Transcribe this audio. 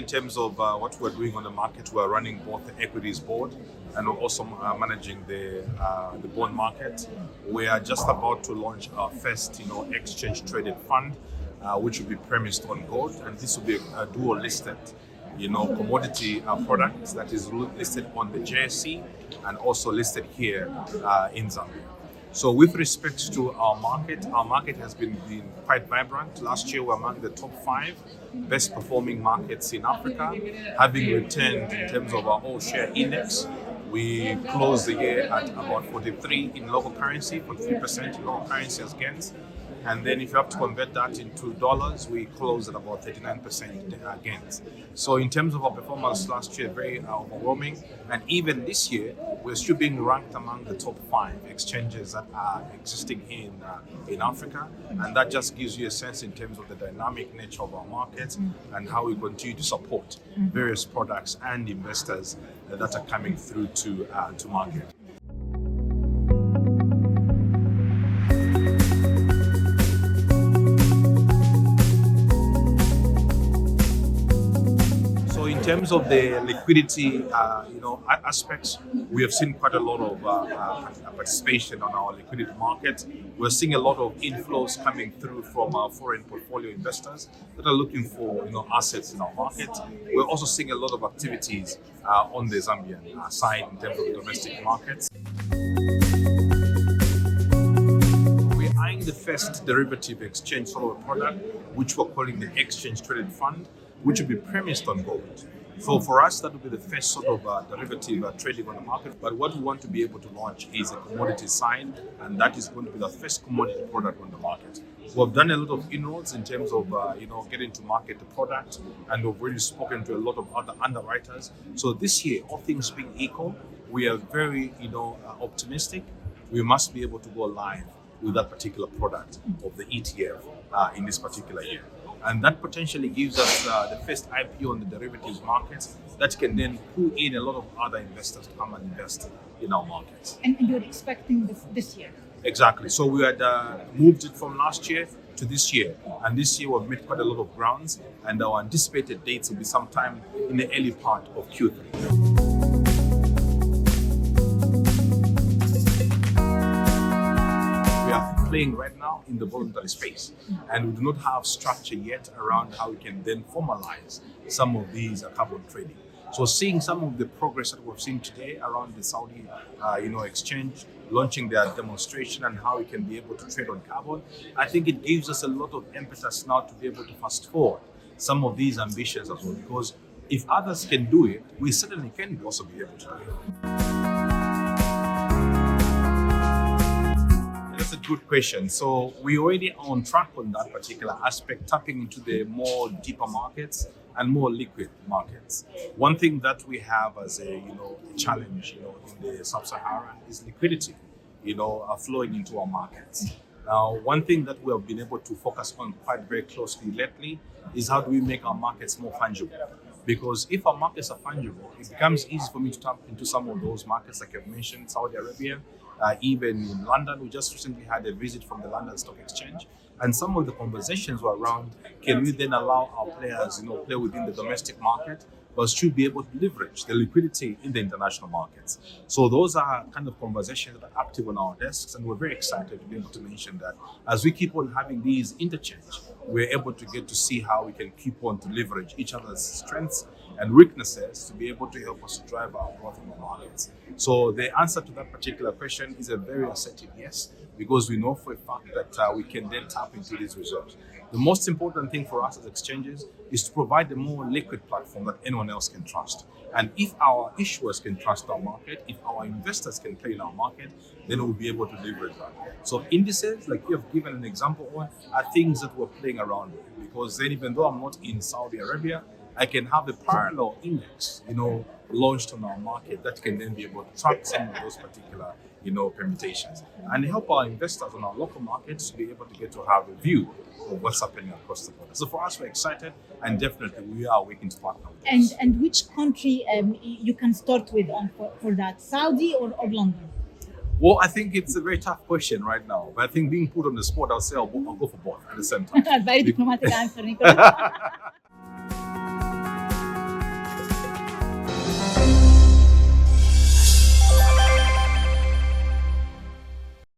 in terms of what we're doing on the market, we're running both the equities board and we're also managing the bond market. We are just about to launch our first, exchange traded fund, which will be premised on gold, and this will be a dual listed, commodity product that is listed on the JSE and also listed here in Zambia. So with respect to our market has been quite vibrant. Last year we were among the top 5 best performing markets in Africa, having returned in terms of our all share index. We closed the year at about 43 in local currency, 43% in local currency as gains. And then if you have to convert that into dollars, we closed at about 39% gains. So in terms of our performance last year, very overwhelming. And even this year, we're still being ranked among the top 5 exchanges that are existing here in Africa. And that just gives you a sense in terms of the dynamic nature of our markets and how we continue to support various products and investors that are coming through to market. In terms of the liquidity, aspects, we have seen quite a lot of participation on our liquidity market. We're seeing a lot of inflows coming through from our foreign portfolio investors that are looking for, assets in our market. We're also seeing a lot of activities on the Zambian side in terms of the domestic markets. We're eyeing the first derivative exchange sort of product, which we're calling the exchange traded fund, which will be premised on gold. So for us, that will be the first sort of derivative trading on the market. But what we want to be able to launch is a commodity side, and that is going to be the first commodity product on the market. We've done a lot of inroads in terms of getting to market the product, and we've already spoken to a lot of other underwriters. So this year, all things being equal, we are very optimistic. We must be able to go live with that particular product of the ETF in this particular year. And that potentially gives us the first IPO on the derivatives markets that can then pull in a lot of other investors to come and invest in our markets. And you're expecting this year? Exactly. So we had moved it from last year to this year. And this year we've made quite a lot of grounds, and our anticipated dates will be sometime in the early part of Q3. Playing right now in the voluntary space, and we do not have structure yet around how we can then formalize some of these carbon trading. So seeing some of the progress that we've seen today around the Saudi exchange launching their demonstration and how we can be able to trade on carbon, I think it gives us a lot of impetus now to be able to fast forward some of these ambitions as well, because if others can do it, we certainly can also be able to do it. That's a good question. So we already are on track on that particular aspect, tapping into the more deeper markets and more liquid markets. One thing that we have as a challenge in the sub-Saharan is liquidity, flowing into our markets. Now, one thing that we have been able to focus on quite very closely lately is how do we make our markets more fungible? Because if our markets are fungible, it becomes easy for me to tap into some of those markets, like I've mentioned, Saudi Arabia, even in London. We just recently had a visit from the London Stock Exchange, and some of the conversations were around, can we then allow our players, play within the domestic market, but still be able to leverage the liquidity in the international markets. So those are kind of conversations that are active on our desks, and we're very excited to be able to mention that as we keep on having these interchange, we're able to get to see how we can keep on to leverage each other's strengths and weaknesses to be able to help us to drive our growth in the markets. So the answer to that particular question is a very assertive yes, because we know for a fact that we can then tap into these reserves. The most important thing for us as exchanges is to provide a more liquid platform that anyone else can trust. And if our issuers can trust our market, if our investors can play in our market, then we'll be able to leverage that. So indices, like you have given an example on, are things that we're playing around with. Because then even though I'm not in Saudi Arabia, I can have a parallel index, launched on our market that can then be able to track some of those particular, permutations and help our investors on our local markets to be able to get to have a view of what's happening across the border. So for us, we're excited, and definitely we are waiting to partner with us. And which country you can start with for that, Saudi or London? Well, I think it's a very tough question right now, but I think being put on the spot, I'll say I'll go for both at the same time. Very diplomatic answer, Nicolas.